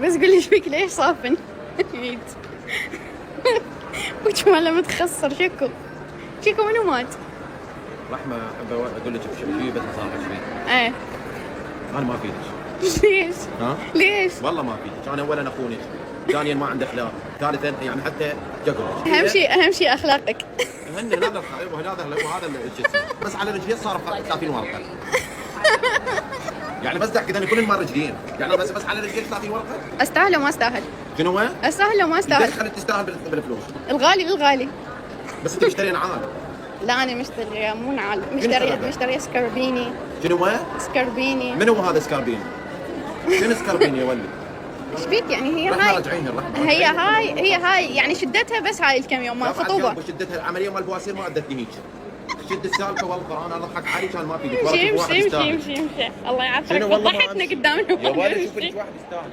بس قولي ايش فيك ليش صافن؟ عيد. وجماله متخسر شكو منو مات؟ رحمه احب اقول لك شيء بس صار شوي. ايه انا ما افيدك. ليش؟ ها؟ ليش؟ والله ما افيدك، انا اولا اخونك، ثانيا ما عنده اخلاق، ثالثا يعني حتى جقرك. اهم شيء اخلاقك. هن هذا الخائب وهذا شو اسمه، بس على رجليه صار 30 ورقه. يعني بس ضحك اذا كل ما رجلين، يعني بس على رجليك 30 ورقه. استاهل وما استاهل؟ شنو هو؟ استاهل وما استاهل؟ ليش خليك تستاهل بالفلوس؟ الغالي بالغالي. بس انت مشتري نعال. لا انا مشتريه مو نعال، هذا؟ مشتريه سكربيني. شنو هو؟ سكربيني. من هو هذا سكاربيني؟ شنو سكاربيني يا ولد؟ ايش بيك يعني هي رحنا هاي؟ راجعين هي هاي يعني شدتها بس هاي الكم يوم مال الخطوبه. شدتها العمليه مال البواسير ما ادتني هيك. شد السالفه والله انا اضحك علي كان ما فيك. امشي الله يعافيك، فضحتنا قدام يا ولد شوف لك واحد يستاهل.